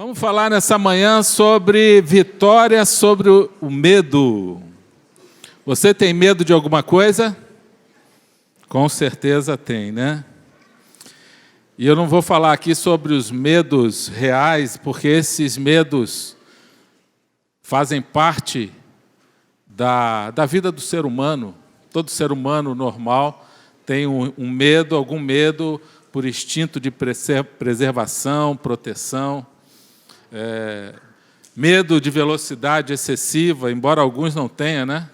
Vamos falar nessa manhã sobre vitória sobre o medo. Você tem medo de alguma coisa? Com certeza tem, né? E eu não vou falar aqui sobre os medos reais, porque esses medos fazem parte da vida do ser humano. Todo ser humano normal tem um medo, algum medo por instinto de preservação, proteção. Medo de velocidade excessiva, embora alguns não tenham, né?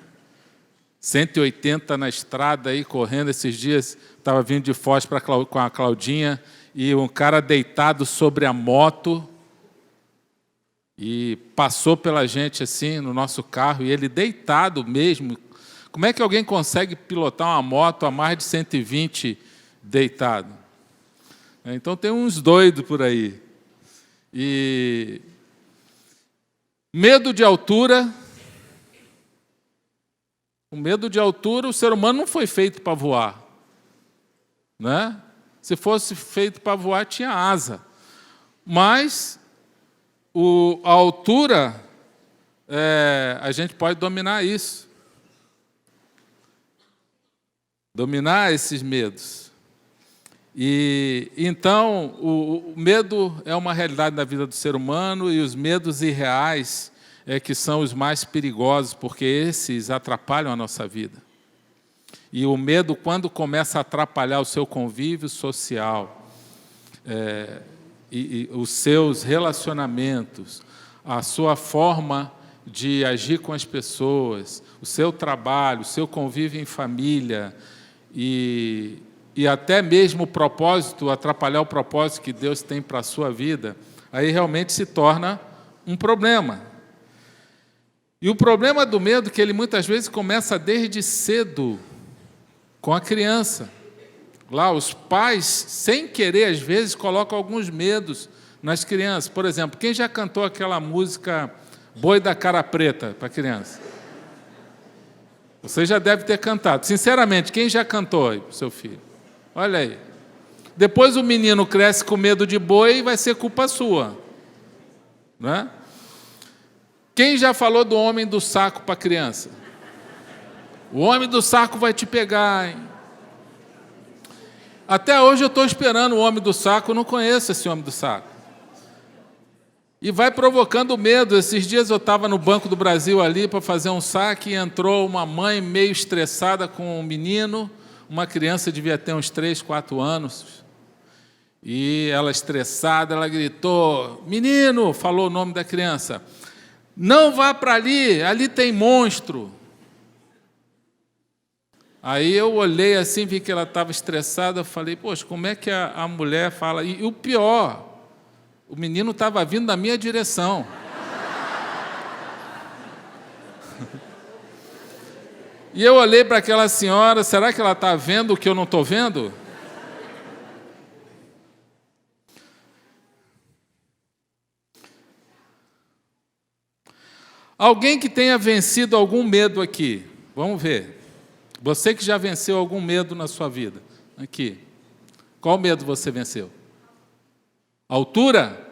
180 na estrada, aí, correndo esses dias, estava vindo de Foz com a Claudinha, e um cara deitado sobre a moto, e passou pela gente assim, no nosso carro, e ele deitado mesmo. Como é que alguém consegue pilotar uma moto a mais de 120 deitado? Então tem uns doidos por aí. E medo de altura. O medo de altura, o ser humano não foi feito para voar, né? Se fosse feito para voar, tinha asa. Mas a altura, a gente pode dominar isso. Dominar esses medos. E então, o medo é uma realidade da vida do ser humano, e os medos irreais que são os mais perigosos, porque esses atrapalham a nossa vida. E o medo, quando começa a atrapalhar o seu convívio social, e os seus relacionamentos, a sua forma de agir com as pessoas, o seu trabalho, o seu convívio em família, e até mesmo o propósito, atrapalhar o propósito que Deus tem para a sua vida, aí realmente se torna um problema. E o problema do medo é que ele muitas vezes começa desde cedo, com a criança. Lá os pais, sem querer, às vezes, colocam alguns medos nas crianças. Por exemplo, quem já cantou aquela música Boi da Cara Preta para a criança? Você já deve ter cantado. Sinceramente, quem já cantou aí para o seu filho? Olha aí. Depois o menino cresce com medo de boi e vai ser culpa sua. Não é? Quem já falou do homem do saco para a criança? O homem do saco vai te pegar, hein? Até hoje eu estou esperando o homem do saco, eu não conheço esse homem do saco. E vai provocando medo. Esses dias eu estava no Banco do Brasil ali para fazer um saque, e entrou uma mãe meio estressada com um menino, uma criança devia ter uns 3, 4 anos, e ela estressada, ela gritou: menino, falou o nome da criança, não vá para ali, ali tem monstro. Aí eu olhei assim, vi que ela estava estressada, eu falei, poxa, como é que a mulher fala? E o pior, o menino estava vindo na minha direção. E eu olhei para aquela senhora, será que ela está vendo o que eu não estou vendo? Alguém que tenha vencido algum medo aqui, vamos ver. Você que já venceu algum medo na sua vida, aqui. Qual medo você venceu? Altura?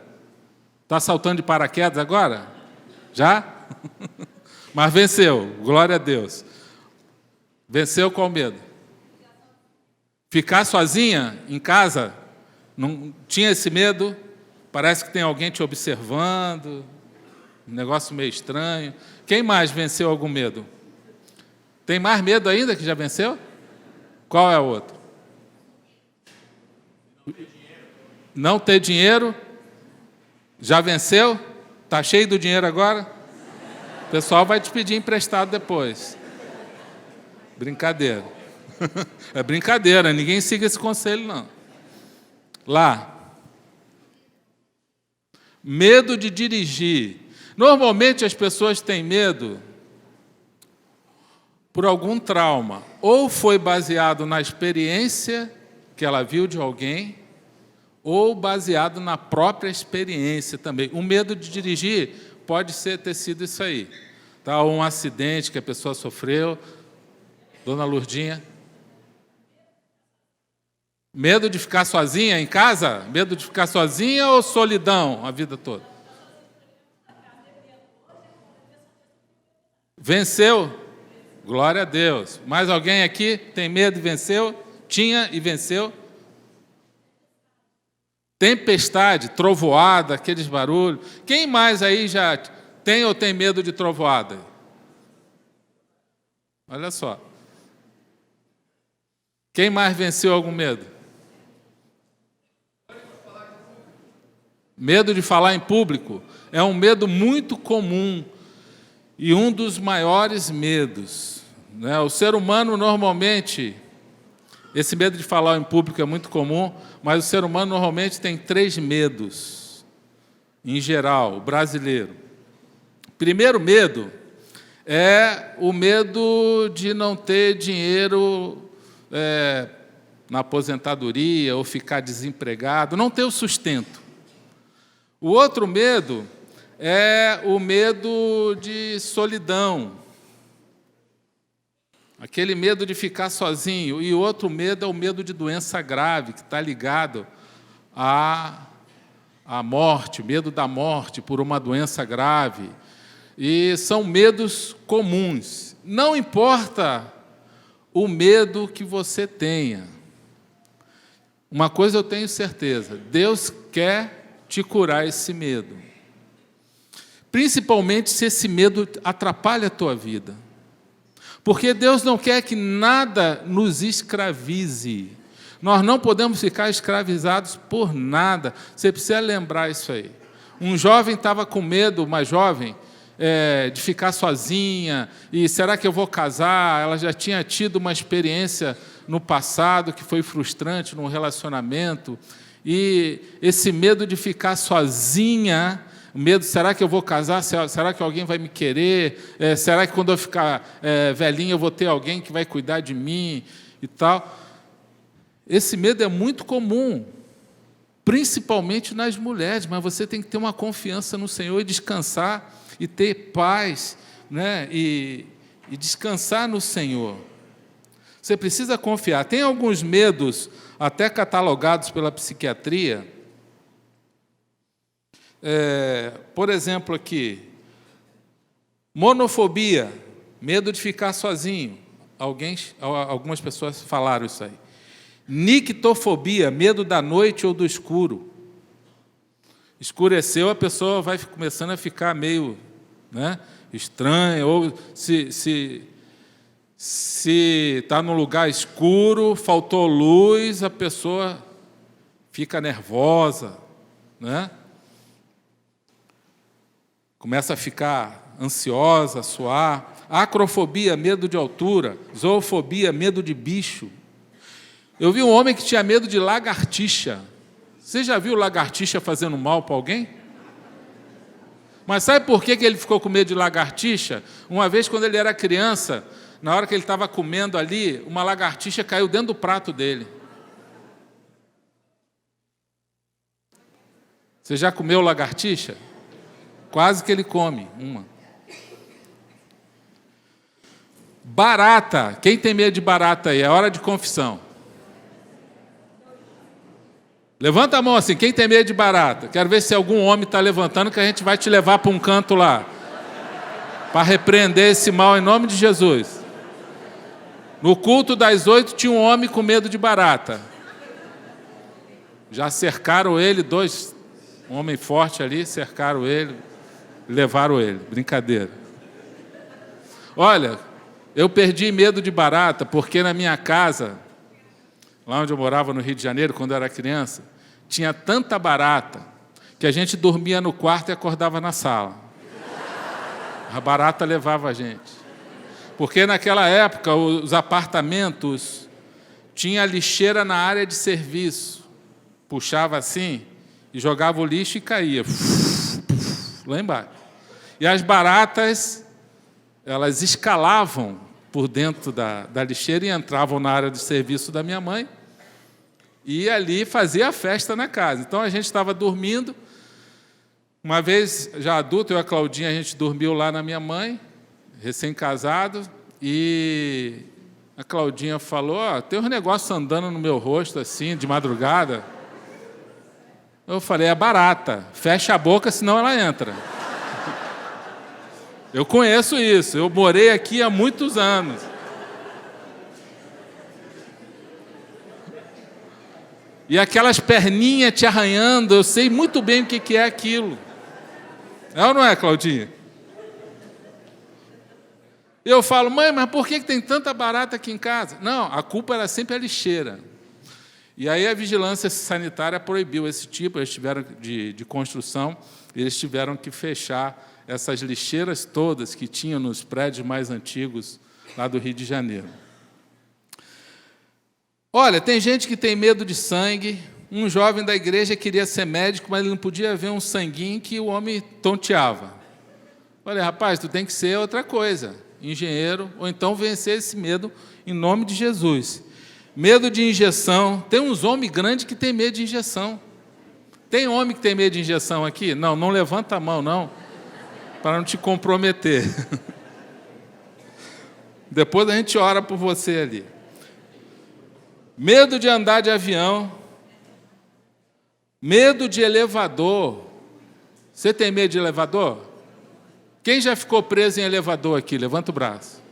Está saltando de paraquedas agora? Já? Mas venceu, glória a Deus. Venceu qual medo? Ficar sozinha em casa? Não tinha esse medo? Parece que tem alguém te observando, um negócio meio estranho. Quem mais venceu algum medo? Tem mais medo ainda que já venceu? Qual é o outro? Não ter dinheiro? Já venceu? Está cheio do dinheiro agora? O pessoal vai te pedir emprestado depois. Brincadeira. É brincadeira, ninguém siga esse conselho, não. Lá. Medo de dirigir. Normalmente as pessoas têm medo por algum trauma. Ou foi baseado na experiência que ela viu de alguém, ou baseado na própria experiência também. O medo de dirigir pode ter sido isso aí. Tá? Um acidente que a pessoa sofreu. Dona Lourdinha. Medo de ficar sozinha em casa? Medo de ficar sozinha ou solidão a vida toda? Venceu? Glória a Deus. Mais alguém aqui tem medo e venceu? Tinha e venceu? Tempestade, trovoada, aqueles barulhos. Quem mais aí já tem ou tem medo de trovoada? Olha só. Quem mais venceu algum medo? Medo de falar em público é um medo muito comum e um dos maiores medos, né? O ser humano normalmente, esse medo de falar em público é muito comum, mas o ser humano normalmente tem 3 medos, em geral, o brasileiro. Primeiro medo é o medo de não ter dinheiro na aposentadoria ou ficar desempregado, não ter o sustento. O outro medo é o medo de solidão, aquele medo de ficar sozinho. E outro medo é o medo de doença grave, que está ligado à morte, medo da morte por uma doença grave. E são medos comuns. Não importa o medo que você tenha. Uma coisa eu tenho certeza, Deus quer te curar esse medo. Principalmente se esse medo atrapalha a tua vida. Porque Deus não quer que nada nos escravize. Nós não podemos ficar escravizados por nada. Você precisa lembrar isso aí. Um jovem estava com medo, uma jovem, de ficar sozinha, e será que eu vou casar? Ela já tinha tido uma experiência no passado que foi frustrante num relacionamento, e esse medo de ficar sozinha, o medo, será que eu vou casar? Será que alguém vai me querer? Será que quando eu ficar velhinha eu vou ter alguém que vai cuidar de mim e tal? Esse medo é muito comum, principalmente nas mulheres, mas você tem que ter uma confiança no Senhor e descansar e ter paz, né? E descansar no Senhor. Você precisa confiar. Tem alguns medos, até catalogados pela psiquiatria. Por exemplo, aqui, monofobia, medo de ficar sozinho. Algumas pessoas falaram isso aí. Nictofobia, medo da noite ou do escuro. Escureceu, a pessoa vai começando a ficar meio, né, estranha, ou se está num lugar escuro, faltou luz, a pessoa fica nervosa, né? Começa a ficar ansiosa, a suar. Acrofobia, medo de altura. Zoofobia, medo de bicho. Eu vi um homem que tinha medo de lagartixa. Você já viu lagartixa fazendo mal para alguém? Mas sabe por que ele ficou com medo de lagartixa? Uma vez, quando ele era criança, na hora que ele estava comendo ali, uma lagartixa caiu dentro do prato dele. Você já comeu lagartixa? Quase que ele come uma. Barata. Quem tem medo de barata aí? É hora de confissão. Levanta a mão assim, quem tem medo de barata? Quero ver se algum homem está levantando, que a gente vai te levar para um canto lá, para repreender esse mal em nome de Jesus. No culto das 8 tinha um homem com medo de barata. Já cercaram ele, 2 homens fortes ali, cercaram ele, levaram ele. Brincadeira. Olha, eu perdi medo de barata, porque na minha casa, lá onde eu morava no Rio de Janeiro, quando eu era criança, tinha tanta barata que a gente dormia no quarto e acordava na sala. A barata levava a gente. Porque naquela época os apartamentos tinham lixeira na área de serviço. Puxava assim e jogava o lixo e caía. Lá embaixo. E as baratas, elas escalavam por dentro da lixeira e entravam na área de serviço da minha mãe. E ali fazia a festa na casa. Então a gente estava dormindo. Uma vez, já adulto, eu e a Claudinha, a gente dormiu lá na minha mãe, recém-casado, e a Claudinha falou, tem uns negócios andando no meu rosto, assim, de madrugada. Eu falei, é barata, fecha a boca, senão ela entra. Eu conheço isso, eu morei aqui há muitos anos. E aquelas perninhas te arranhando, eu sei muito bem o que é aquilo. É ou não é, Claudinha? Eu falo, mãe, mas por que tem tanta barata aqui em casa? Não, a culpa era sempre a lixeira. E aí a vigilância sanitária proibiu esse tipo, eles tiveram de construção, eles tiveram que fechar essas lixeiras todas que tinham nos prédios mais antigos lá do Rio de Janeiro. Olha, tem gente que tem medo de sangue. Um jovem da igreja queria ser médico, mas ele não podia ver um sanguinho que o homem tonteava. Olha, rapaz, tu tem que ser outra coisa, engenheiro, ou então vencer esse medo em nome de Jesus. Medo de injeção. Tem uns homens grandes que têm medo de injeção. Tem homem que tem medo de injeção aqui? Não, não levanta a mão, não, para não te comprometer. Depois a gente ora por você ali. Medo de andar de avião, medo de elevador. Você tem medo de elevador? Quem já ficou preso em elevador aqui? Levanta o braço.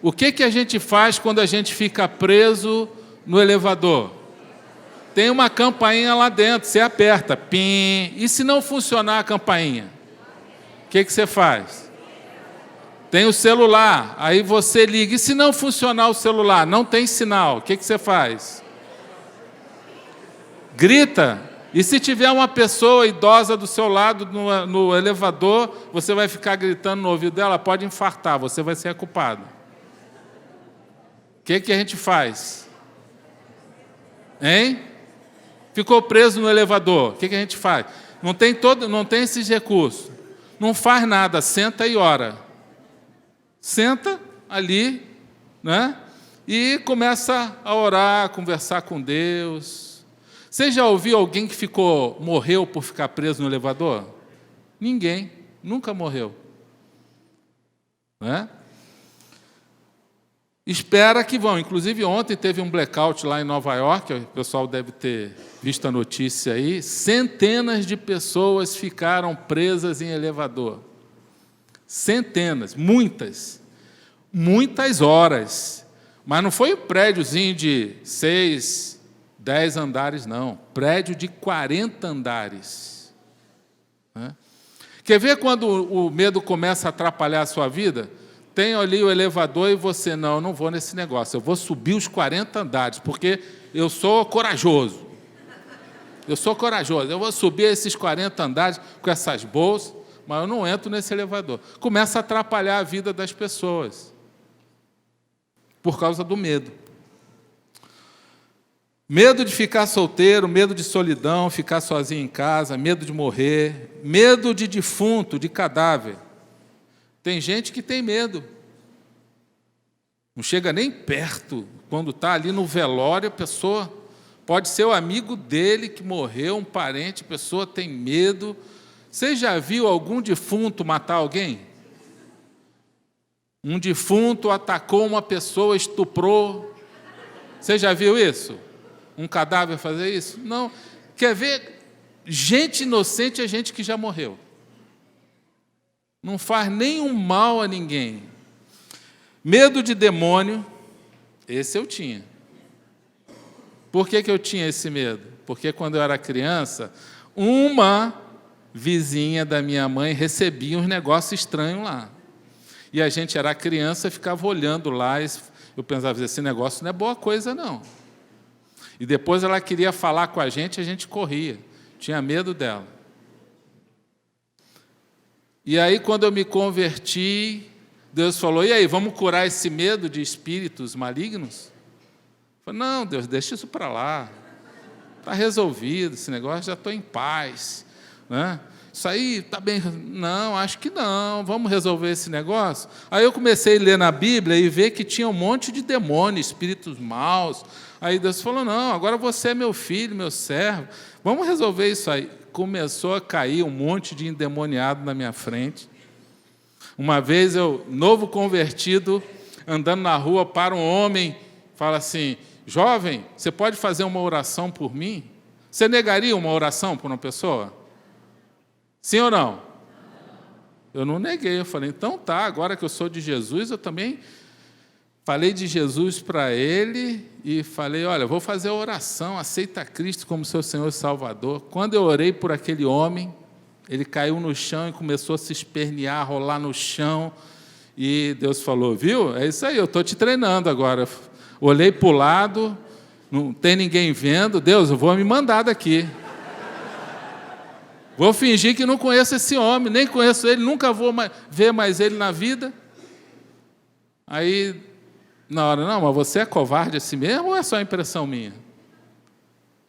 O que a gente faz quando a gente fica preso no elevador? Tem uma campainha lá dentro, você aperta, pim. E se não funcionar a campainha? O que você faz? Tem o celular, aí você liga. E se não funcionar o celular, não tem sinal, o que você faz? Grita. E se tiver uma pessoa idosa do seu lado no elevador, você vai ficar gritando no ouvido dela, pode infartar, você vai ser a culpada. O que a gente faz? Hein? Ficou preso no elevador, o que a gente faz? Não tem esses recursos. Não faz nada, senta e ora. Senta ali, né? E começa a orar, a conversar com Deus. Você já ouviu alguém que morreu por ficar preso no elevador? Ninguém, nunca morreu. Né? Espera que vão. Inclusive, ontem teve um blackout lá em Nova York, o pessoal deve ter visto a notícia aí, centenas de pessoas ficaram presas em elevador. Centenas, muitas horas. Mas não foi um prédiozinho de 6, 10 andares, não. Prédio de 40 andares. Né? Quer ver quando o medo começa a atrapalhar a sua vida? Tem ali o elevador e você, não vou nesse negócio, eu vou subir os 40 andares, porque eu sou corajoso. Eu vou subir esses 40 andares com essas bolsas, mas eu não entro nesse elevador. Começa a atrapalhar a vida das pessoas, por causa do medo. Medo de ficar solteiro, medo de solidão, ficar sozinho em casa, medo de morrer, medo de defunto, de cadáver. Tem gente que tem medo. Não chega nem perto. Quando está ali no velório, a pessoa pode ser o amigo dele que morreu, um parente, a pessoa tem medo. Você já viu algum defunto matar alguém? Um defunto atacou uma pessoa, estuprou. Você já viu isso? Um cadáver fazer isso? Não. Quer ver? Gente inocente é gente que já morreu. Não faz nenhum mal a ninguém. Medo de demônio, esse eu tinha. Por que eu tinha esse medo? Porque quando eu era criança, uma vizinha da minha mãe recebia uns negócios estranhos lá. E a gente era criança, ficava olhando lá, e eu pensava, esse negócio não é boa coisa, não. E depois ela queria falar com a gente corria. Tinha medo dela. E aí, quando eu me converti, Deus falou, e aí, vamos curar esse medo de espíritos malignos? Eu falei, não, Deus, deixa isso para lá. Está resolvido esse negócio, já estou em paz. Né? Isso aí está bem... Não, acho que não, vamos resolver esse negócio? Aí eu comecei a ler na Bíblia e ver que tinha um monte de demônios, espíritos maus. Aí Deus falou, não, agora você é meu filho, meu servo, vamos resolver isso aí. Começou a cair um monte de endemoniado na minha frente. Uma vez eu, novo convertido, andando na rua, para um homem, fala assim, jovem, você pode fazer uma oração por mim? Você negaria uma oração por uma pessoa? Sim ou não? Eu não neguei, eu falei, então tá, agora que eu sou de Jesus, eu também falei de Jesus para ele e falei, olha, vou fazer a oração, aceita Cristo como seu Senhor e Salvador. Quando eu orei por aquele homem, ele caiu no chão e começou a se espernear, rolar no chão, e Deus falou, viu, é isso aí, eu estou te treinando agora. Olhei para o lado, não tem ninguém vendo, Deus, eu vou me mandar daqui. Vou fingir que não conheço esse homem, nem conheço ele, nunca vou ver mais ele na vida. Aí, na hora, não, mas você é covarde assim mesmo ou é só impressão minha?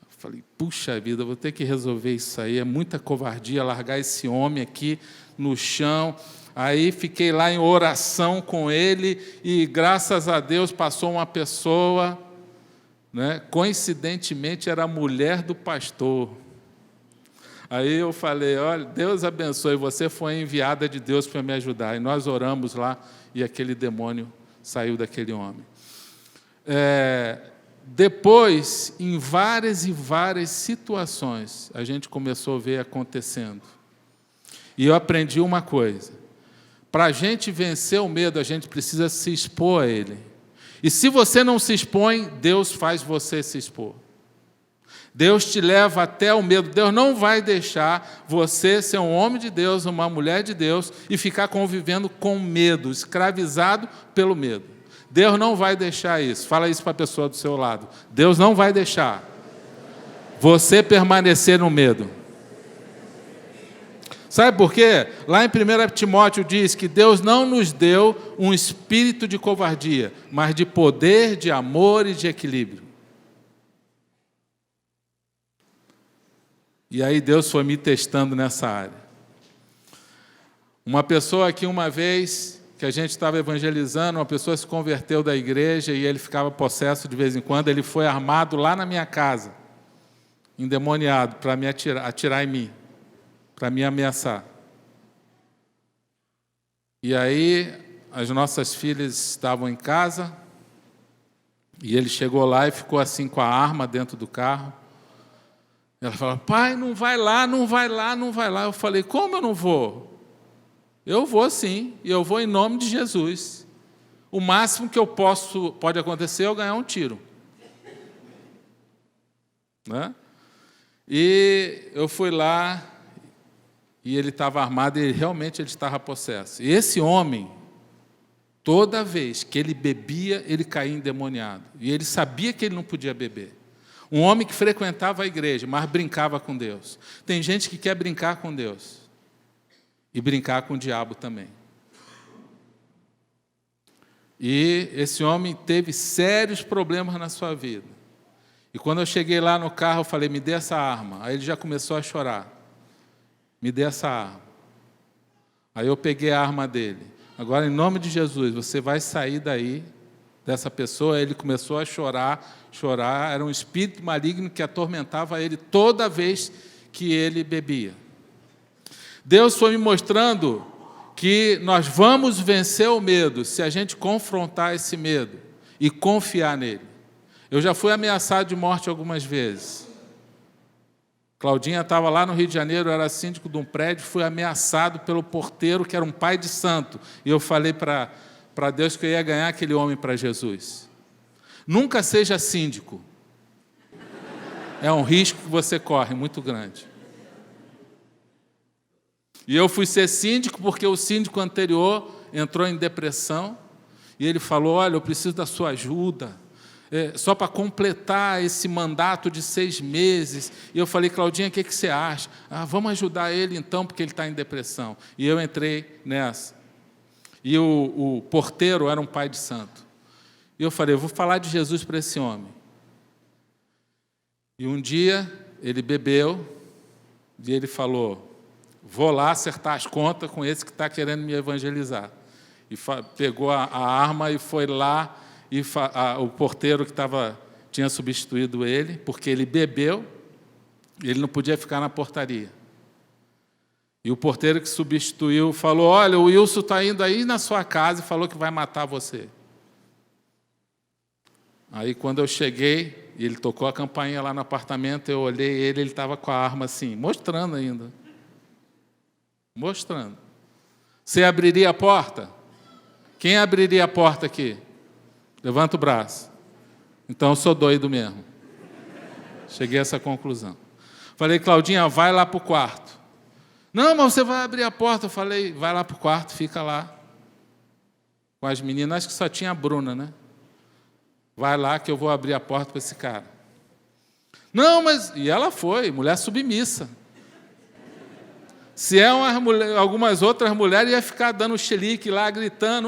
Eu falei, puxa vida, vou ter que resolver isso aí, é muita covardia largar esse homem aqui no chão. Aí fiquei lá em oração com ele e, graças a Deus, passou uma pessoa, né, coincidentemente era a mulher do pastor. Aí eu falei, olha, Deus abençoe, você foi enviada de Deus para me ajudar. E nós oramos lá e aquele demônio saiu daquele homem. Depois, em várias e várias situações, a gente começou a ver acontecendo. E eu aprendi uma coisa. Para a gente vencer o medo, a gente precisa se expor a ele. E se você não se expõe, Deus faz você se expor. Deus te leva até o medo. Deus não vai deixar você ser um homem de Deus, uma mulher de Deus, e ficar convivendo com medo, escravizado pelo medo. Deus não vai deixar isso. Fala isso para a pessoa do seu lado. Deus não vai deixar você permanecer no medo. Sabe por quê? Lá em 1 Timóteo diz que Deus não nos deu um espírito de covardia, mas de poder, de amor e de equilíbrio. E aí Deus foi me testando nessa área. Uma pessoa aqui, uma vez, que a gente estava evangelizando, uma pessoa se converteu da igreja e ele ficava possesso de vez em quando, ele foi armado lá na minha casa, endemoniado, para me atirar em mim, para me ameaçar. E aí, as nossas filhas estavam em casa, e ele chegou lá e ficou assim com a arma dentro do carro. Ela falou, pai, não vai lá, não vai lá, não vai lá. Eu falei, como eu não vou? Eu vou sim, e eu vou em nome de Jesus. O máximo que pode acontecer é eu ganhar um tiro. Né? E eu fui lá, e ele estava armado, e realmente ele estava possesso. E esse homem, toda vez que ele bebia, ele caía endemoniado. E ele sabia que ele não podia beber. Um homem que frequentava a igreja, mas brincava com Deus. Tem gente que quer brincar com Deus e brincar com o diabo também. E esse homem teve sérios problemas na sua vida. E quando eu cheguei lá no carro, eu falei, me dê essa arma. Aí ele já começou a chorar. Me dê essa arma. Aí eu peguei a arma dele. Agora, em nome de Jesus, você vai sair daí, dessa pessoa. Ele começou a chorar. Era um espírito maligno que atormentava ele toda vez que ele bebia. Deus foi me mostrando que nós vamos vencer o medo se a gente confrontar esse medo e confiar nele. Eu já fui ameaçado de morte algumas vezes. Claudinha estava lá no Rio de Janeiro, era síndico de um prédio, fui ameaçado pelo porteiro, que era um pai de santo. E eu falei para Deus que eu ia ganhar aquele homem para Jesus. Nunca seja síndico. É um risco que você corre muito grande. E eu fui ser síndico porque o síndico anterior entrou em depressão e ele falou, olha, eu preciso da sua ajuda, só para completar esse mandato de 6 meses. E eu falei, Claudinha, o que você acha? Vamos ajudar ele então, porque ele está em depressão. E eu entrei nessa. E o porteiro era um pai de santo. E eu falei, eu vou falar de Jesus para esse homem. E um dia ele bebeu e ele falou, vou lá acertar as contas com esse que está querendo me evangelizar. E pegou a arma e foi lá, e o porteiro que tinha substituído ele, porque ele bebeu, ele não podia ficar na portaria. E o porteiro que substituiu falou, olha, o Wilson está indo aí na sua casa e falou que vai matar você. Aí, quando eu cheguei, ele tocou a campainha lá no apartamento, eu olhei ele estava com a arma assim, mostrando ainda. Mostrando. Você abriria a porta? Quem abriria a porta aqui? Levanta o braço. Então eu sou doido mesmo. Cheguei a essa conclusão. Falei, Claudinha, vai lá para o quarto. Não, mas você vai abrir a porta. Eu falei, vai lá para o quarto, fica lá. Com as meninas, acho que só tinha a Bruna, né? Vai lá que eu vou abrir a porta para esse cara. Não, mas... E ela foi, mulher submissa. Se é algumas outras mulheres, ia ficar dando xilique lá, gritando,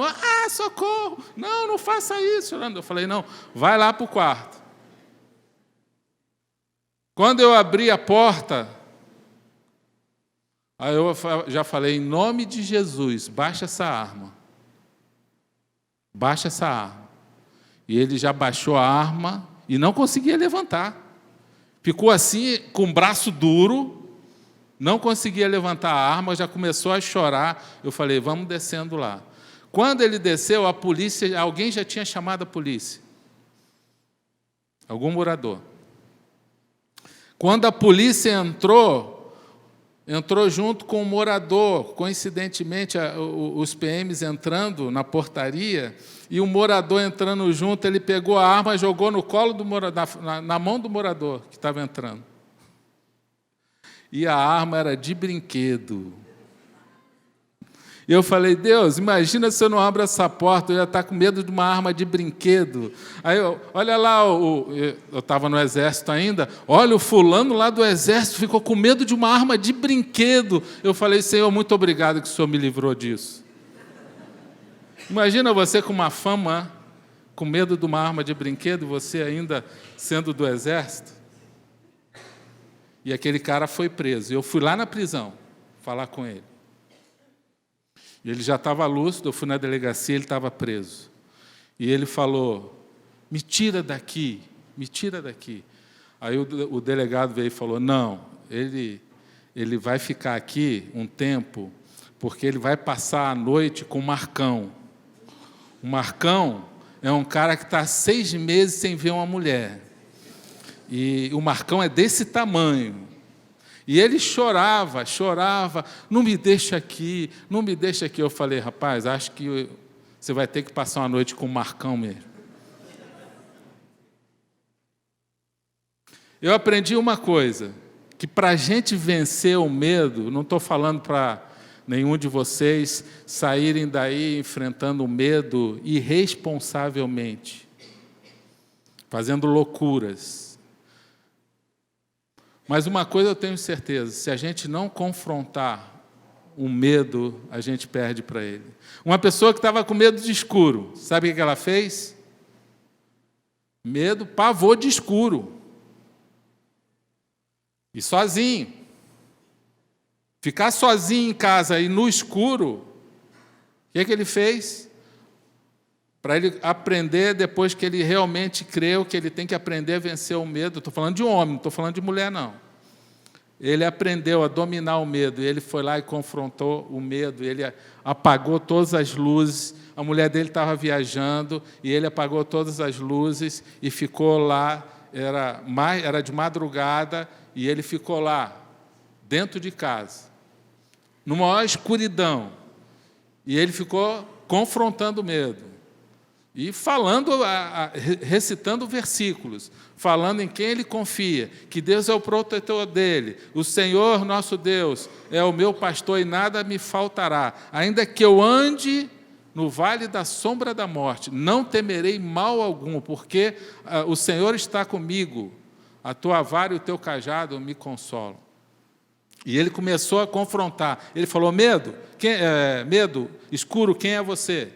socorro, não faça isso. Eu falei, não, vai lá para o quarto. Quando eu abri a porta, aí eu já falei, em nome de Jesus, baixa essa arma. Baixa essa arma. E ele já baixou a arma e não conseguia levantar. Ficou assim, com o braço duro, não conseguia levantar a arma, já começou a chorar. Eu falei, vamos descendo lá. Quando ele desceu, a polícia, alguém já tinha chamado a polícia. Algum morador. Quando a polícia entrou junto com o morador, coincidentemente, os PMs entrando na portaria, e o morador entrando junto, ele pegou a arma e jogou no colo do morador, na mão do morador que estava entrando. E a arma era de brinquedo. E eu falei, Deus, imagina se eu não abro essa porta, eu ia estar com medo de uma arma de brinquedo. Aí, olha lá, eu estava no exército ainda, olha, o fulano lá do exército ficou com medo de uma arma de brinquedo. Eu falei, Senhor, muito obrigado que o Senhor me livrou disso. Imagina você com uma fama, com medo de uma arma de brinquedo, você ainda sendo do exército. E aquele cara foi preso. Eu fui lá na prisão falar com ele. E ele já estava lúcido, eu fui na delegacia, ele estava preso. E ele falou, me tira daqui, me tira daqui. Aí o delegado veio e falou, não, ele vai ficar aqui um tempo, porque ele vai passar a noite com o Marcão. O Marcão é um cara que está 6 meses sem ver uma mulher. E o Marcão é desse tamanho. E ele chorava, não me deixa aqui, não me deixa aqui. Eu falei, rapaz, acho que você vai ter que passar uma noite com o Marcão mesmo. Eu aprendi uma coisa, que para a gente vencer o medo, não estou falando para nenhum de vocês saírem daí enfrentando o medo irresponsavelmente, fazendo loucuras. Mas uma coisa eu tenho certeza, se a gente não confrontar o medo, a gente perde para ele. Uma pessoa que estava com medo de escuro, sabe o que ela fez? Medo, pavor de escuro. E sozinho. Ficar sozinho em casa e no escuro, o que ele fez? Para ele aprender, depois que ele realmente creu que ele tem que aprender a vencer o medo. Estou falando de homem, não estou falando de mulher, não. Ele aprendeu a dominar o medo, ele foi lá e confrontou o medo, ele apagou todas as luzes, a mulher dele estava viajando, e ele apagou todas as luzes e ficou lá, era de madrugada, e ele ficou lá, dentro de casa, numa maior escuridão, e ele ficou confrontando o medo. E falando, recitando versículos, falando em quem ele confia, que Deus é o protetor dele, o Senhor nosso Deus é o meu pastor e nada me faltará. Ainda que eu ande no vale da sombra da morte, não temerei mal algum, porque o Senhor está comigo, a tua vara e o teu cajado me consolam. E ele começou a confrontar, ele falou, medo, medo, escuro, quem é você?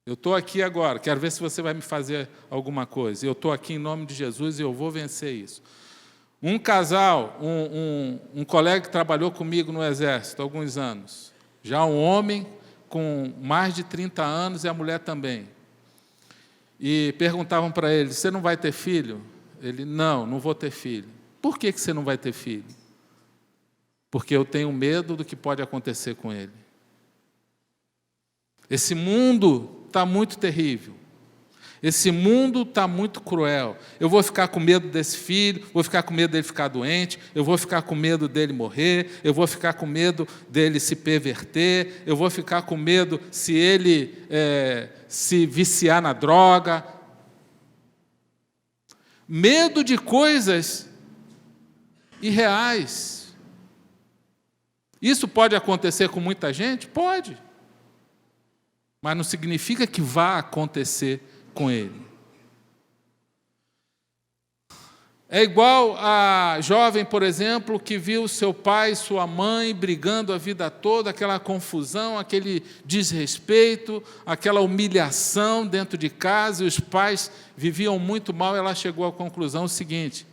Eu estou aqui agora, quero ver se você vai me fazer alguma coisa. Eu estou aqui em nome de Jesus e eu vou vencer isso. Um casal, um colega que trabalhou comigo no Exército há alguns anos, já um homem com mais de 30 anos e a mulher também. E perguntavam para ele, você não vai ter filho? Ele, não vou ter filho. Por que você não vai ter filho? Porque eu tenho medo do que pode acontecer com ele. Esse mundo está muito terrível. Esse mundo está muito cruel. Eu vou ficar com medo desse filho, vou ficar com medo dele ficar doente, eu vou ficar com medo dele morrer, eu vou ficar com medo dele se perverter, eu vou ficar com medo se ele se viciar na droga. Medo de coisas irreais. Isso pode acontecer com muita gente? Pode. Mas não significa que vá acontecer com ele. É igual a jovem, por exemplo, que viu seu pai e sua mãe brigando a vida toda, aquela confusão, aquele desrespeito, aquela humilhação dentro de casa, e os pais viviam muito mal. Ela chegou à conclusão seguinte: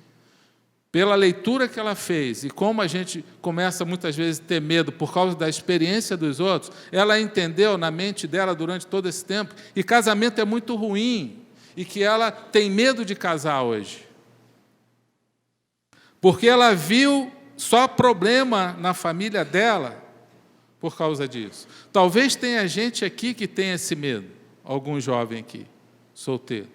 pela leitura que ela fez, e como a gente começa muitas vezes a ter medo por causa da experiência dos outros, ela entendeu na mente dela durante todo esse tempo que casamento é muito ruim e que ela tem medo de casar hoje. Porque ela viu só problema na família dela por causa disso. Talvez tenha gente aqui que tenha esse medo, algum jovem aqui, solteiro.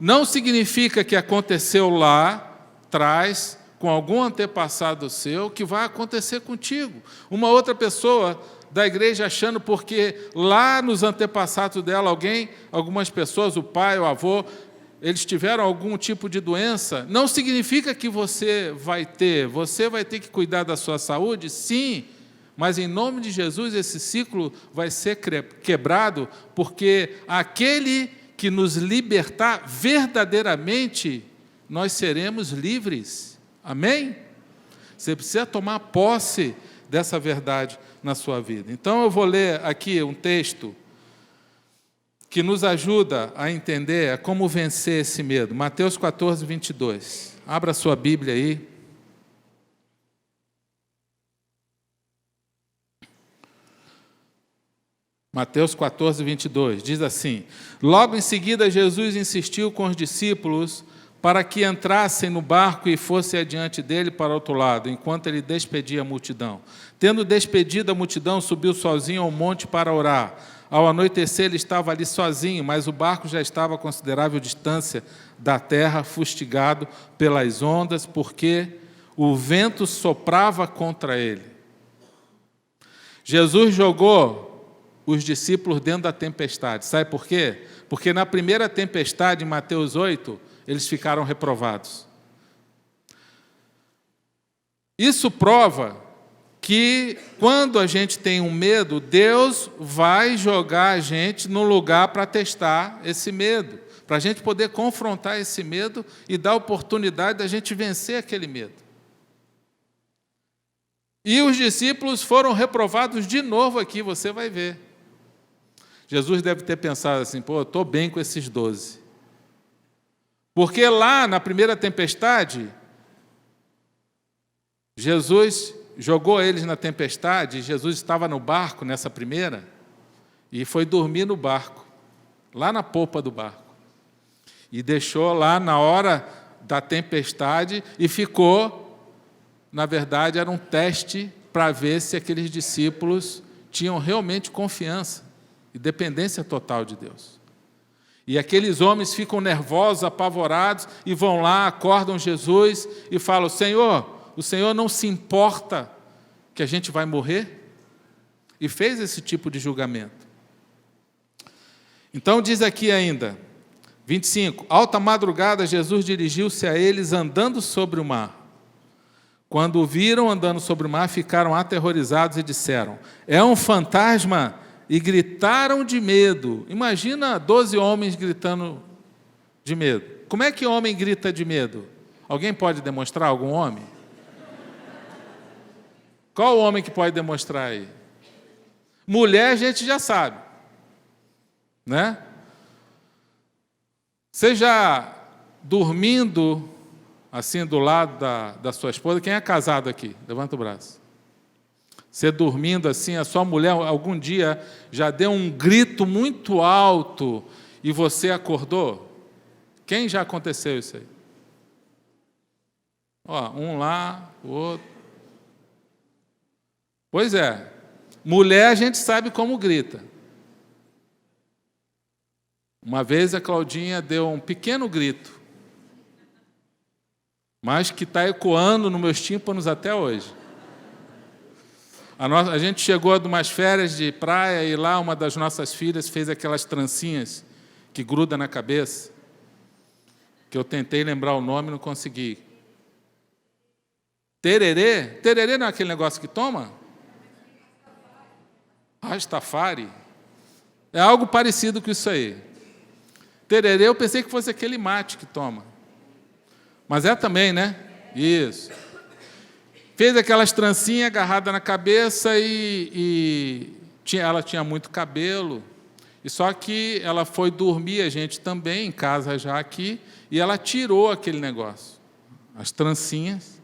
Não significa que aconteceu lá atrás, com algum antepassado seu, que vai acontecer contigo. Uma outra pessoa da igreja achando porque lá nos antepassados dela, algumas pessoas, o pai, o avô, eles tiveram algum tipo de doença, não significa que você vai ter. Você vai ter que cuidar da sua saúde, sim, mas em nome de Jesus esse ciclo vai ser quebrado, porque aquele que nos libertar verdadeiramente, nós seremos livres. Amém? Você precisa tomar posse dessa verdade na sua vida. Então eu vou ler aqui um texto que nos ajuda a entender como vencer esse medo. Mateus 14, 22. Abra a sua Bíblia aí. Mateus 14, 22, diz assim: logo em seguida Jesus insistiu com os discípulos para que entrassem no barco e fossem adiante dele para o outro lado, enquanto ele despedia a multidão. Tendo despedido a multidão, subiu sozinho ao monte para orar. Ao anoitecer ele estava ali sozinho, mas o barco já estava a considerável distância da terra, fustigado pelas ondas, porque o vento soprava contra ele. Jesus jogou os discípulos dentro da tempestade. Sabe por quê? Porque na primeira tempestade, em Mateus 8, eles ficaram reprovados. Isso prova que quando a gente tem um medo, Deus vai jogar a gente no lugar para testar esse medo, para a gente poder confrontar esse medo e dar a oportunidade da gente vencer aquele medo. E os discípulos foram reprovados de novo aqui, você vai ver. Jesus deve ter pensado assim: pô, eu estou bem com esses 12. Porque lá na primeira tempestade, Jesus jogou eles na tempestade, Jesus estava no barco nessa primeira, e foi dormir no barco, lá na popa do barco. E deixou lá na hora da tempestade e ficou, na verdade, era um teste para ver se aqueles discípulos tinham realmente confiança e dependência total de Deus. E aqueles homens ficam nervosos, apavorados, e vão lá, acordam Jesus e falam: Senhor, o Senhor não se importa que a gente vai morrer? E fez esse tipo de julgamento. Então diz aqui ainda, 25, alta madrugada Jesus dirigiu-se a eles andando sobre o mar. Quando o viram andando sobre o mar, ficaram aterrorizados e disseram: é um fantasma! E gritaram de medo. Imagina 12 homens gritando de medo. Como é que homem grita de medo? Alguém pode demonstrar algum homem? Qual homem que pode demonstrar aí? Mulher a gente já sabe, né? Você já dormindo assim do lado da sua esposa, quem é casado aqui? Levanta o braço. Você dormindo assim, a sua mulher algum dia já deu um grito muito alto e você acordou? Quem já aconteceu isso aí? Ó, um lá, o outro. Pois é, mulher a gente sabe como grita. Uma vez a Claudinha deu um pequeno grito, mas que está ecoando nos meus tímpanos até hoje. A gente chegou de umas férias de praia e lá uma das nossas filhas fez aquelas trancinhas que gruda na cabeça, que eu tentei lembrar o nome e não consegui. Tererê? Tererê não é aquele negócio que toma? Rastafari? É algo parecido com isso aí. Tererê eu pensei que fosse aquele mate que toma. Mas é também, né? Isso. Fez aquelas trancinhas agarradas na cabeça ela tinha muito cabelo. E só que ela foi dormir, a gente também, em casa já aqui, e ela tirou aquele negócio, as trancinhas.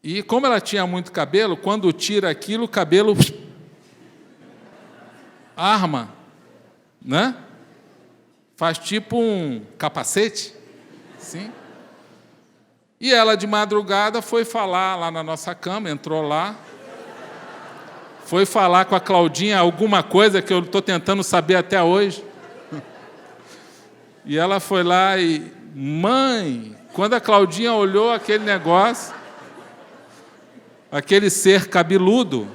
E como ela tinha muito cabelo, quando tira aquilo, o cabelo arma, né? Faz tipo um capacete, sim. E ela, de madrugada, foi falar lá na nossa cama, entrou lá, foi falar com a Claudinha alguma coisa que eu estou tentando saber até hoje. E ela foi lá e... Mãe, quando a Claudinha olhou aquele negócio, aquele ser cabeludo,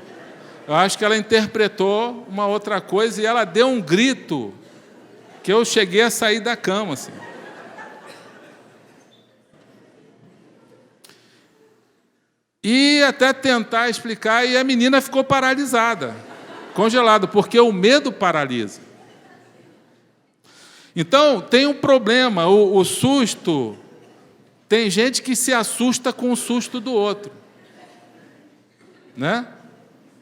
eu acho que ela interpretou uma outra coisa e ela deu um grito que eu cheguei a sair da cama, assim. E até tentar explicar, e a menina ficou paralisada, congelada, porque o medo paralisa. Então, tem um problema, o susto, tem gente que se assusta com o susto do outro, né?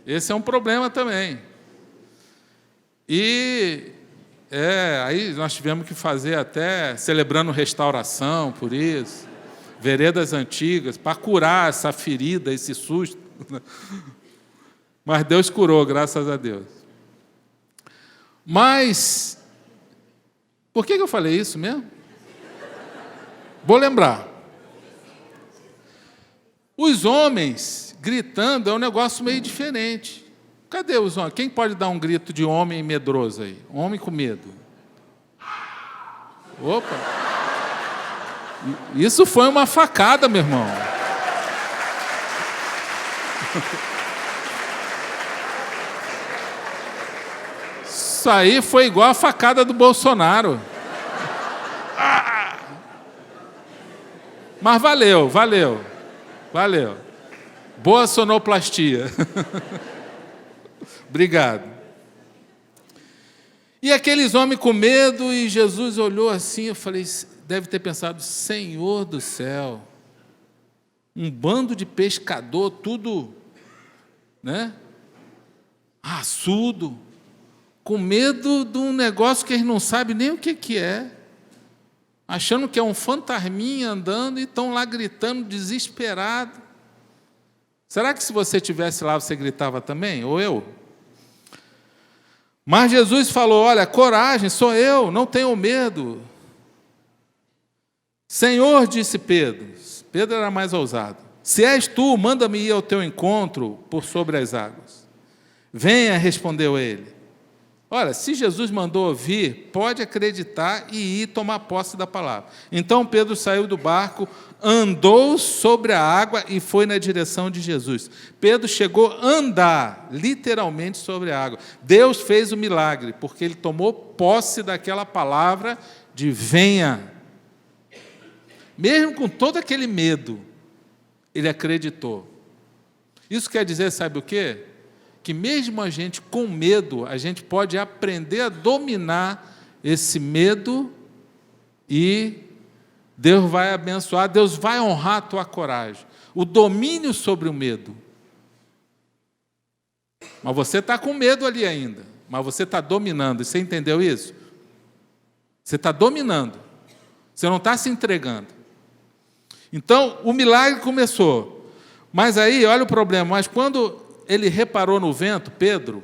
Esse é um problema também. E aí nós tivemos que fazer até, celebrando restauração por isso, veredas antigas, para curar essa ferida, esse susto. Mas Deus curou, graças a Deus. Mas, por que eu falei isso mesmo? Vou lembrar. Os homens gritando é um negócio meio diferente. Cadê os homens? Quem pode dar um grito de homem medroso aí? Homem com medo. Opa! Isso foi uma facada, meu irmão. Isso aí foi igual a facada do Bolsonaro. Mas valeu. Boa sonoplastia. Obrigado. E aqueles homens com medo, e Jesus olhou assim, eu falei, deve ter pensado, Senhor do céu, um bando de pescador, tudo, né? Raçudo, com medo de um negócio que eles não sabem nem o que é, achando que é um fantasminha andando e estão lá gritando, desesperado. Será que se você estivesse lá, você gritava também? Ou eu? Mas Jesus falou, olha, coragem, sou eu, não tenham medo. Senhor, disse Pedro, Pedro era mais ousado, se és tu, manda-me ir ao teu encontro por sobre as águas. Venha, respondeu ele. Olha, se Jesus mandou vir, pode acreditar e ir tomar posse da palavra. Então Pedro saiu do barco, andou sobre a água e foi na direção de Jesus. Pedro chegou a andar, literalmente, sobre a água. Deus fez o milagre, porque ele tomou posse daquela palavra de venha. Mesmo com todo aquele medo, ele acreditou. Isso quer dizer, sabe o quê? Que mesmo a gente com medo, a gente pode aprender a dominar esse medo e Deus vai abençoar, Deus vai honrar a tua coragem, o domínio sobre o medo. Mas você está com medo ali ainda, mas você está dominando, você entendeu isso? Você está dominando, você não está se entregando. Então, o milagre começou, mas aí, olha o problema, mas quando ele reparou no vento, Pedro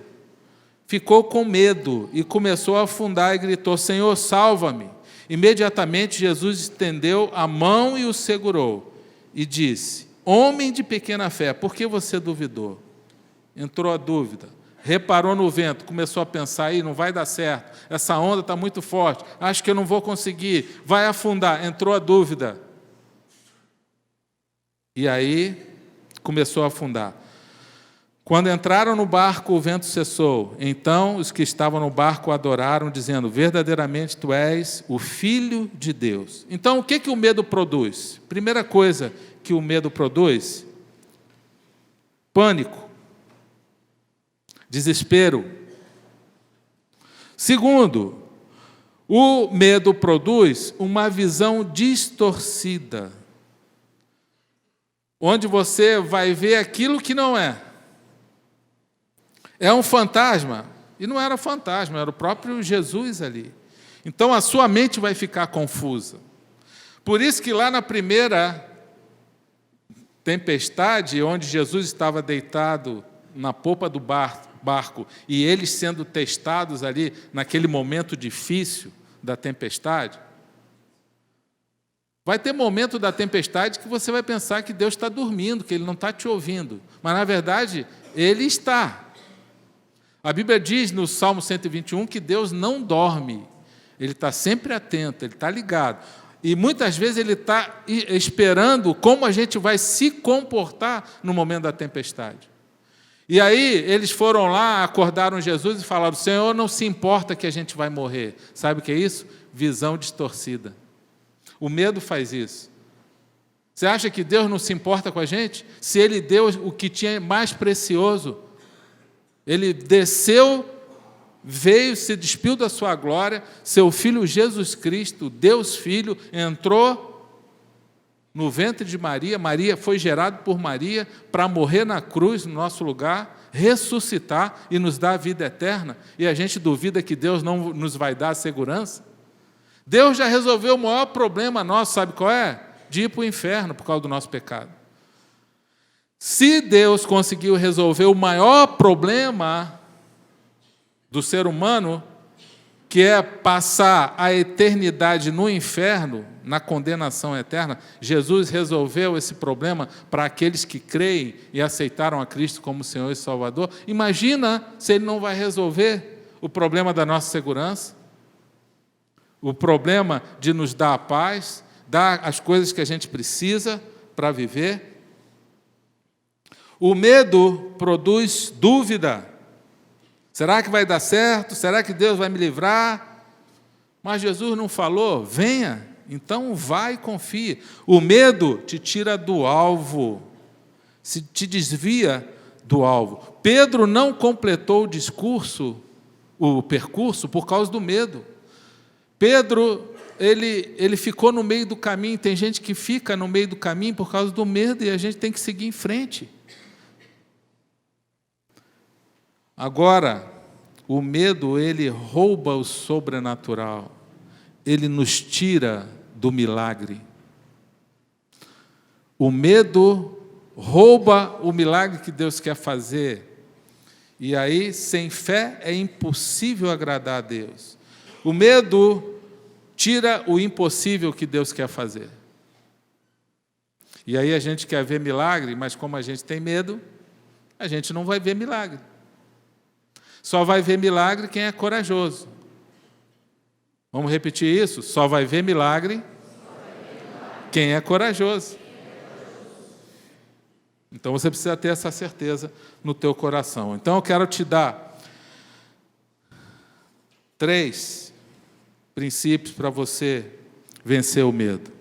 ficou com medo e começou a afundar e gritou, Senhor, salva-me. Imediatamente Jesus estendeu a mão e o segurou e disse, homem de pequena fé, por que você duvidou? Entrou a dúvida. reparou no vento, começou a pensar, aí não vai dar certo, essa onda está muito forte, acho que eu não vou conseguir, vai afundar, entrou a dúvida. E aí começou a afundar. Quando entraram no barco, o vento cessou. Então os que estavam no barco adoraram, dizendo, verdadeiramente tu és o Filho de Deus. Então o que o medo produz? Primeira coisa que o medo produz, pânico, desespero. Segundo, o medo produz uma visão distorcida, onde você vai ver aquilo que não é. É um fantasma, e não era fantasma, era o próprio Jesus ali. Então a sua mente vai ficar confusa. Por isso que lá na primeira tempestade, onde Jesus estava deitado na popa do barco, e eles sendo testados ali, naquele momento difícil da tempestade, vai ter momento da tempestade que você vai pensar que Deus está dormindo, que Ele não está te ouvindo. Mas, na verdade, Ele está. A Bíblia diz no Salmo 121 que Deus não dorme. Ele está sempre atento, Ele está ligado. E muitas vezes Ele está esperando como a gente vai se comportar no momento da tempestade. E aí eles foram lá, acordaram Jesus e falaram, Senhor, não se importa que a gente vai morrer. Sabe o que é isso? Visão distorcida. O medo faz isso. Você acha que Deus não se importa com a gente? Se Ele deu o que tinha mais precioso, Ele desceu, veio, se despiu da sua glória, seu Filho Jesus Cristo, Deus Filho, entrou no ventre de Maria, Maria foi gerado por Maria para morrer na cruz no nosso lugar, ressuscitar e nos dar a vida eterna, e a gente duvida que Deus não nos vai dar a segurança? Deus já resolveu o maior problema nosso, sabe qual é? De ir para o inferno por causa do nosso pecado. Se Deus conseguiu resolver o maior problema do ser humano, que é passar a eternidade no inferno, na condenação eterna, Jesus resolveu esse problema para aqueles que creem e aceitaram a Cristo como Senhor e Salvador. Imagina se Ele não vai resolver o problema da nossa segurança, o problema de nos dar a paz, dar as coisas que a gente precisa para viver. O medo produz dúvida. Será que vai dar certo? Será que Deus vai me livrar? Mas Jesus não falou, venha, então vai e confie. O medo te tira do alvo, te desvia do alvo. Pedro não completou o percurso por causa do medo. Pedro, ele ficou no meio do caminho. Tem gente que fica no meio do caminho por causa do medo e a gente tem que seguir em frente. Agora, o medo, ele rouba o sobrenatural. Ele nos tira do milagre. O medo rouba o milagre que Deus quer fazer. E aí, sem fé, é impossível agradar a Deus. O medo tira o impossível que Deus quer fazer. E aí a gente quer ver milagre, mas como a gente tem medo, a gente não vai ver milagre. Só vai ver milagre quem é corajoso. Vamos repetir isso? Só vai ver milagre quem é corajoso. Então você precisa ter essa certeza no teu coração. Então eu quero te dar 3 princípios para você vencer o medo.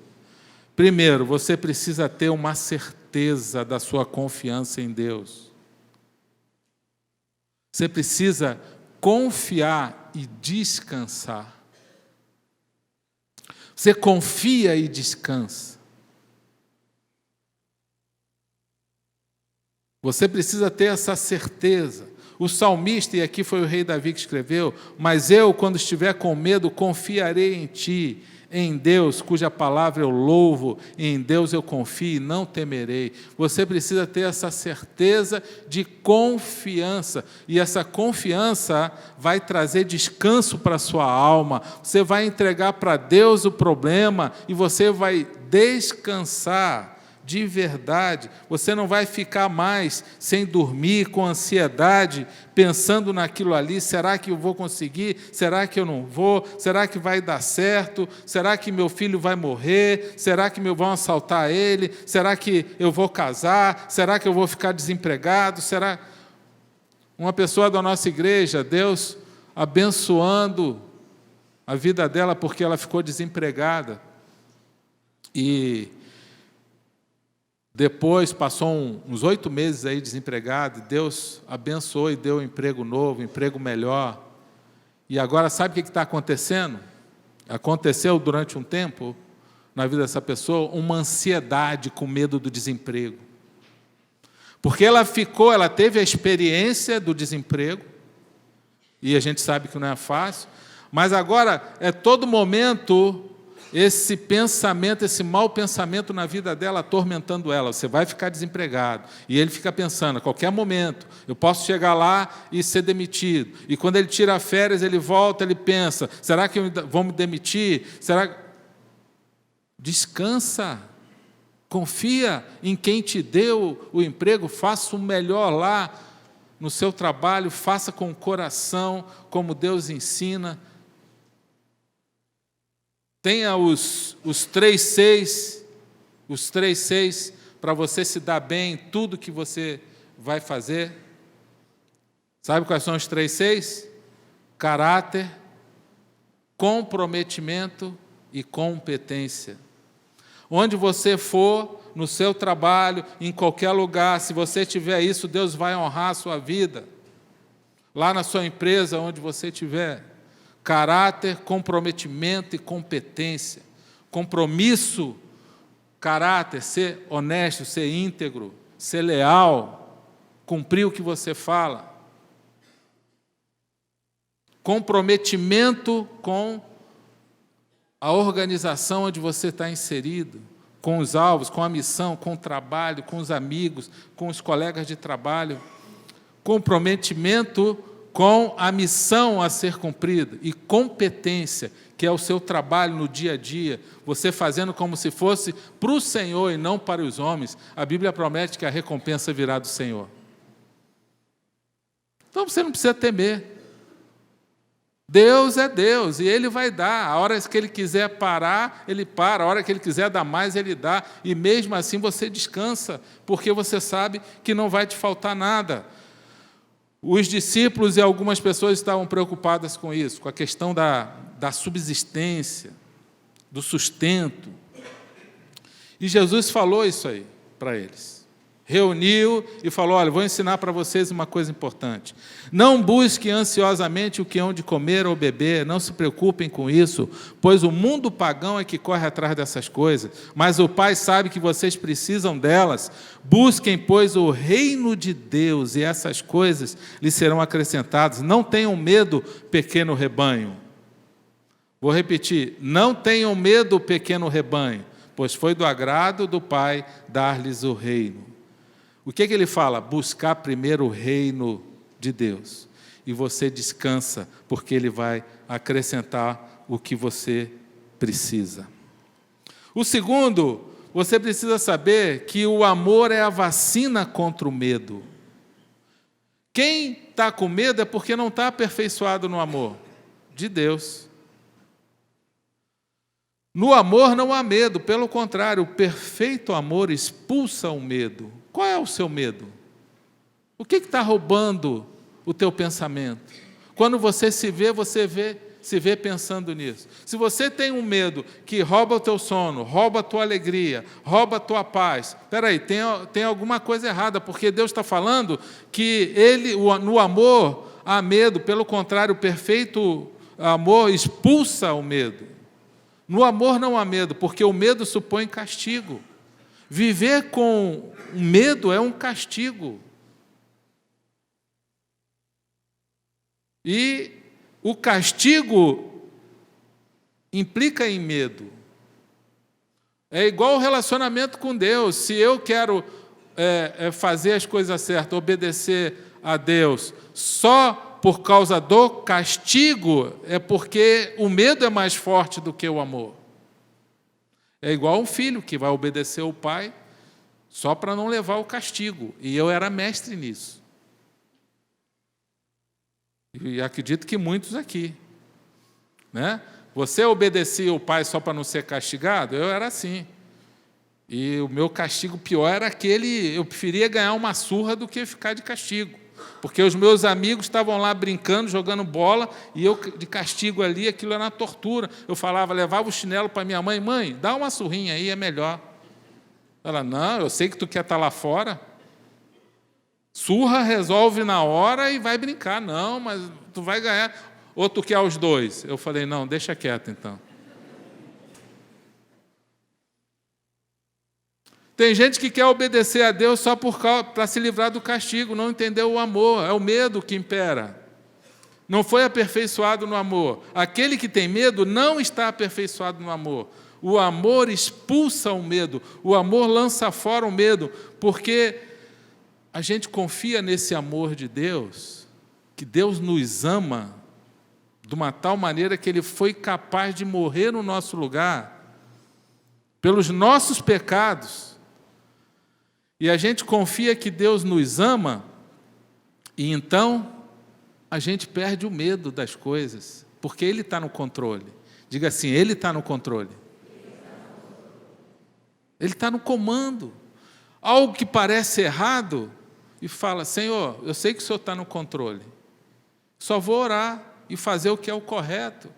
Primeiro, você precisa ter uma certeza da sua confiança em Deus. Você precisa confiar e descansar. Você confia e descansa. Você precisa ter essa certeza. O salmista, e aqui foi o rei Davi que escreveu, mas eu, quando estiver com medo, confiarei em ti, em Deus, cuja palavra eu louvo, e em Deus eu confio e não temerei. Você precisa ter essa certeza de confiança, e essa confiança vai trazer descanso para a sua alma. Você vai entregar para Deus o problema, e você vai descansar, de verdade. Você não vai ficar mais sem dormir, com ansiedade, pensando naquilo ali. Será que eu vou conseguir? Será que eu não vou? Será que vai dar certo? Será que meu filho vai morrer? Será que vão assaltar ele? Será que eu vou casar? Será que eu vou ficar desempregado? Será... Uma pessoa da nossa igreja, Deus abençoando a vida dela porque ela ficou desempregada. E depois passou uns 8 meses aí desempregado, Deus abençoou e deu um emprego novo, um emprego melhor. E agora sabe o que está acontecendo? Aconteceu durante um tempo na vida dessa pessoa uma ansiedade com medo do desemprego. Porque ela teve a experiência do desemprego, e a gente sabe que não é fácil, mas agora é todo momento esse pensamento, esse mau pensamento na vida dela atormentando ela. Você vai ficar desempregado. E ele fica pensando, a qualquer momento, eu posso chegar lá e ser demitido. E quando ele tira férias, ele volta, ele pensa, será que vão me demitir? Descansa. Confia em quem te deu o emprego, faça o melhor lá no seu trabalho, faça com o coração, como Deus ensina. Tenha os 3 seis para você se dar bem em tudo que você vai fazer. Sabe quais são os 3 seis? Caráter, comprometimento e competência. Onde você for, no seu trabalho, em qualquer lugar, se você tiver isso, Deus vai honrar a sua vida. Lá na sua empresa, onde você estiver. Caráter, comprometimento e competência. Compromisso, caráter, ser honesto, ser íntegro, ser leal, cumprir o que você fala. Comprometimento com a organização onde você está inserido, com os alvos, com a missão, com o trabalho, com os amigos, com os colegas de trabalho. Comprometimento com a missão a ser cumprida. E competência, que é o seu trabalho no dia a dia, você fazendo como se fosse para o Senhor e não para os homens. A Bíblia promete que a recompensa virá do Senhor. Então você não precisa temer. Deus é Deus, e Ele vai dar. A hora que Ele quiser parar, Ele para. A hora que Ele quiser dar mais, Ele dá. E mesmo assim você descansa, porque você sabe que não vai te faltar nada. Os discípulos e algumas pessoas estavam preocupadas com isso, com a questão da subsistência, do sustento. E Jesus falou isso aí para eles. Reuniu e falou, olha, vou ensinar para vocês uma coisa importante. Não busquem ansiosamente o que hão de comer ou beber, não se preocupem com isso, pois o mundo pagão é que corre atrás dessas coisas, mas o Pai sabe que vocês precisam delas. Busquem, pois, o reino de Deus, e essas coisas lhes serão acrescentadas. Não tenham medo, pequeno rebanho. Vou repetir, não tenham medo, pequeno rebanho, pois foi do agrado do Pai dar-lhes o reino. O que ele fala? Buscar primeiro o reino de Deus. E você descansa, porque Ele vai acrescentar o que você precisa. O segundo, você precisa saber que o amor é a vacina contra o medo. Quem está com medo é porque não está aperfeiçoado no amor de Deus. No amor não há medo, pelo contrário, o perfeito amor expulsa o medo. Qual é o seu medo? O que está roubando o teu pensamento? Quando você se vê pensando nisso. Se você tem um medo que rouba o teu sono, rouba a tua alegria, rouba a tua paz, espera aí, tem alguma coisa errada, porque Deus está falando que no amor há medo, pelo contrário, o perfeito amor expulsa o medo. No amor não há medo, porque o medo supõe castigo. Viver com medo é um castigo. E o castigo implica em medo. É igual o relacionamento com Deus. Se eu quero fazer as coisas certas, obedecer a Deus, só por causa do castigo, é porque o medo é mais forte do que o amor. É igual um filho que vai obedecer o pai só para não levar o castigo. E eu era mestre nisso. E acredito que muitos aqui. Né? Você obedecia o pai só para não ser castigado? Eu era assim. E o meu castigo pior era aquele, eu preferia ganhar uma surra do que ficar de castigo. Porque os meus amigos estavam lá brincando, jogando bola, e eu de castigo ali, aquilo era uma tortura. Eu falava, levava o chinelo para minha mãe, mãe, dá uma surrinha aí, é melhor. Ela, não, eu sei que tu quer estar lá fora. Surra, resolve na hora e vai brincar. Não, mas tu vai ganhar. Ou tu quer os dois? Eu falei, não, deixa quieto então. Tem gente que quer obedecer a Deus só para se livrar do castigo, não entendeu o amor, é o medo que impera. Não foi aperfeiçoado no amor. Aquele que tem medo não está aperfeiçoado no amor. O amor expulsa o medo, o amor lança fora o medo, porque a gente confia nesse amor de Deus, que Deus nos ama de uma tal maneira que Ele foi capaz de morrer no nosso lugar, pelos nossos pecados. E a gente confia que Deus nos ama, e então a gente perde o medo das coisas, porque Ele está no controle. Diga assim, Ele está no controle. Ele está no comando. Algo que parece errado, e fala, Senhor, eu sei que o Senhor está no controle. Só vou orar e fazer o que é o correto.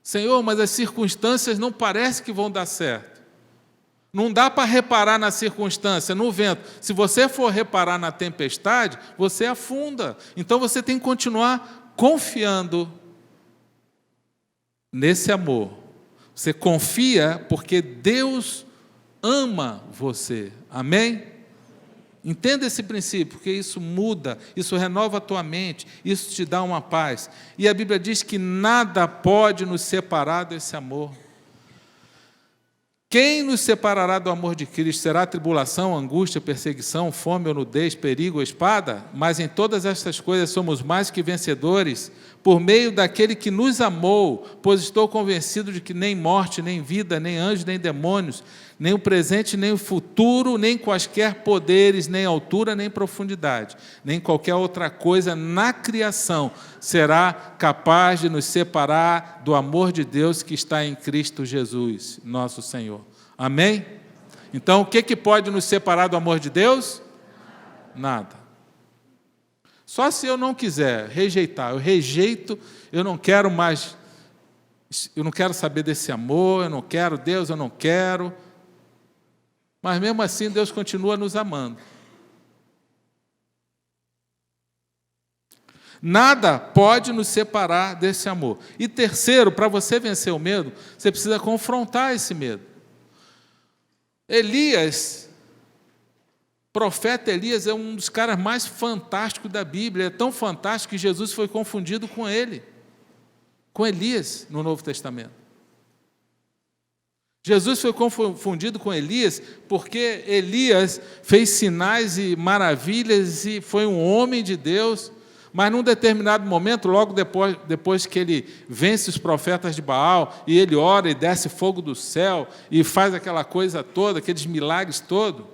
Senhor, mas as circunstâncias não parecem que vão dar certo. Não dá para reparar na circunstância, no vento. Se você for reparar na tempestade, você afunda. Então você tem que continuar confiando nesse amor. Você confia porque Deus ama você. Amém? Entenda esse princípio, porque isso muda, isso renova a tua mente, isso te dá uma paz. E a Bíblia diz que nada pode nos separar desse amor. Quem nos separará do amor de Cristo? Será tribulação, angústia, perseguição, fome ou nudez, perigo ou espada? Mas em todas estas coisas somos mais que vencedores, por meio daquele que nos amou, pois estou convencido de que nem morte, nem vida, nem anjos, nem demônios, nem o presente, nem o futuro, nem quaisquer poderes, nem altura, nem profundidade, nem qualquer outra coisa na criação será capaz de nos separar do amor de Deus que está em Cristo Jesus, nosso Senhor. Amém? Então, o que pode nos separar do amor de Deus? Nada. Só se eu não quiser rejeitar, eu rejeito, eu não quero mais, eu não quero saber desse amor, eu não quero, Deus, eu não quero. Mas mesmo assim, Deus continua nos amando. Nada pode nos separar desse amor. E terceiro, para você vencer o medo, você precisa confrontar esse medo. Elias, profeta Elias, é um dos caras mais fantásticos da Bíblia. É tão fantástico que Jesus foi confundido com ele, com Elias, no Novo Testamento. Jesus foi confundido com Elias porque Elias fez sinais e maravilhas e foi um homem de Deus, mas num determinado momento, logo depois que ele vence os profetas de Baal, e ele ora e desce fogo do céu, e faz aquela coisa toda, aqueles milagres todos,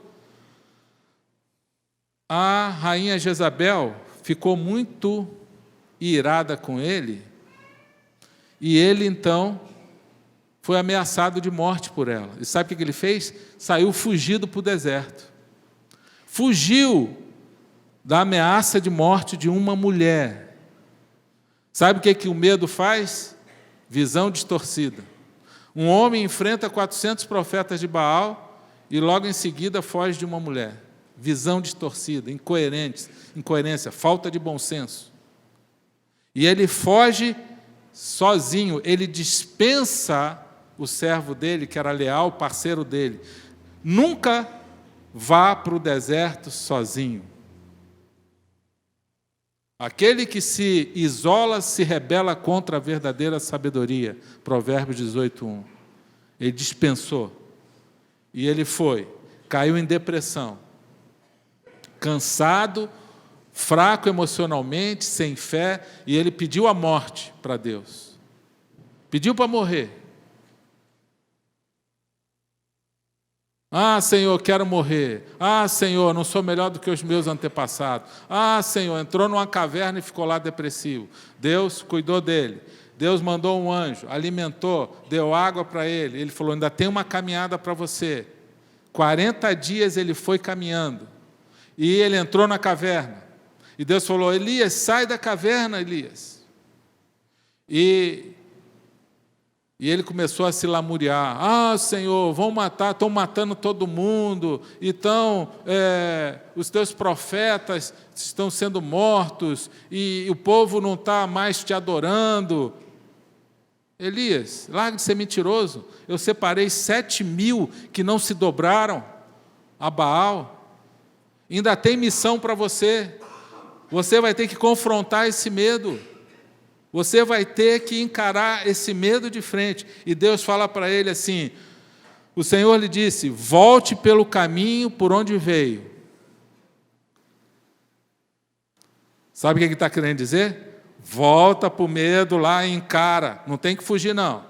a rainha Jezabel ficou muito irada com ele, e ele então foi ameaçado de morte por ela. E sabe o que ele fez? Saiu fugido para o deserto. Fugiu da ameaça de morte de uma mulher. Sabe o que o medo faz? Visão distorcida. Um homem enfrenta 400 profetas de Baal e logo em seguida foge de uma mulher. Visão distorcida, incoerência, falta de bom senso. E ele foge sozinho, ele dispensa o servo dele, que era leal, parceiro dele. Nunca vá para o deserto sozinho. Aquele que se isola se rebela contra a verdadeira sabedoria. Provérbios 18:1. Ele dispensou. E ele foi, caiu em depressão, cansado, fraco emocionalmente, sem fé, e ele pediu a morte para Deus. Pediu para morrer. Ah, Senhor, quero morrer. Ah, Senhor, não sou melhor do que os meus antepassados. Ah, Senhor, entrou numa caverna e ficou lá depressivo. Deus cuidou dele. Deus mandou um anjo, alimentou, deu água para ele. Ele falou, ainda tem uma caminhada para você. 40 dias ele foi caminhando. E ele entrou na caverna. E Deus falou, Elias, sai da caverna, Elias. E ele começou a se lamuriar. Ah, Senhor, vão matar, estão matando todo mundo. Então, os teus profetas estão sendo mortos. E o povo não está mais te adorando. Elias, larga de ser mentiroso. Eu separei 7.000 que não se dobraram a Baal. Ainda tem missão para você. Você vai ter que confrontar esse medo. Você vai ter que encarar esse medo de frente. E Deus fala para ele assim, o Senhor lhe disse, volte pelo caminho por onde veio. Sabe o que ele está querendo dizer? Volta para o medo lá e encara. Não tem que fugir, não.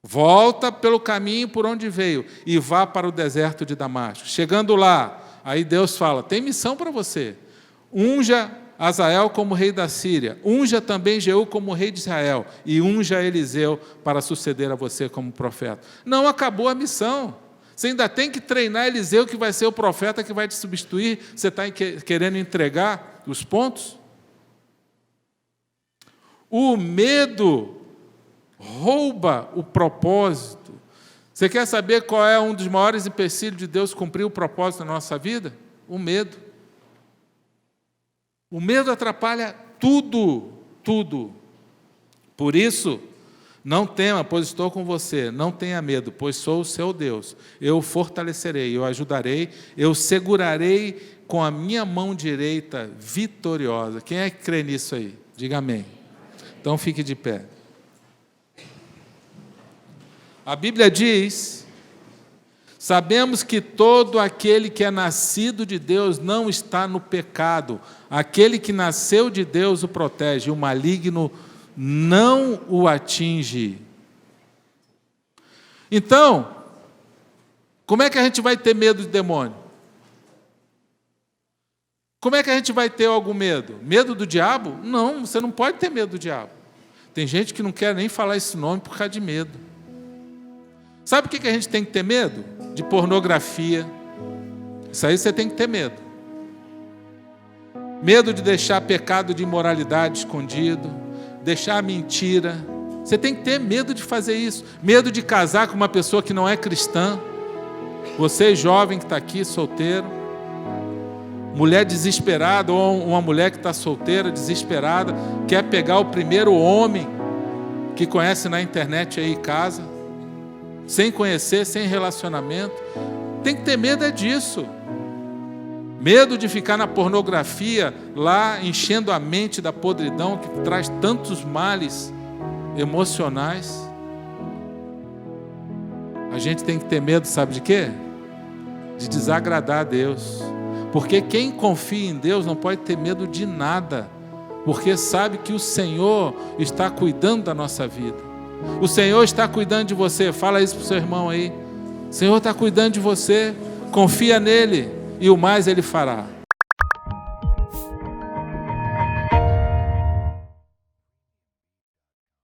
Volta pelo caminho por onde veio e vá para o deserto de Damasco. Chegando lá, aí Deus fala, tem missão para você. Unja Azael como rei da Síria, unja também Jeú como rei de Israel, e unja Eliseu para suceder a você como profeta. Não acabou a missão. Você ainda tem que treinar Eliseu, que vai ser o profeta que vai te substituir. Você está querendo entregar os pontos? O medo rouba o propósito. Você quer saber qual é um dos maiores empecilhos de Deus cumprir o propósito na nossa vida? O medo. O medo atrapalha tudo, tudo. Por isso, não tema, pois estou com você. Não tenha medo, pois sou o seu Deus. Eu o fortalecerei, eu o ajudarei, eu segurarei com a minha mão direita vitoriosa. Quem é que crê nisso aí? Diga amém. Então fique de pé. A Bíblia diz, sabemos que todo aquele que é nascido de Deus não está no pecado. Aquele que nasceu de Deus o protege, o maligno não o atinge. Então, como é que a gente vai ter medo de demônio? Como é que a gente vai ter algum medo? Medo do diabo? Não, você não pode ter medo do diabo. Tem gente que não quer nem falar esse nome por causa de medo. Sabe o que a gente tem que ter medo? De pornografia. Isso aí você tem que ter medo. Medo de deixar pecado de imoralidade escondido, deixar mentira. Você tem que ter medo de fazer isso. Medo de casar com uma pessoa que não é cristã. Você, jovem que está aqui, solteiro. Mulher desesperada, ou uma mulher que está solteira, desesperada, quer pegar o primeiro homem que conhece na internet aí em casa, sem conhecer, sem relacionamento. Tem que ter medo disso. Medo de ficar na pornografia, lá enchendo a mente da podridão que traz tantos males emocionais. A gente tem que ter medo, sabe de quê? De desagradar a Deus. Porque quem confia em Deus não pode ter medo de nada, porque sabe que o Senhor está cuidando da nossa vida. O Senhor está cuidando de você. Fala isso para o seu irmão aí. O Senhor está cuidando de você. Confia nele e o mais Ele fará.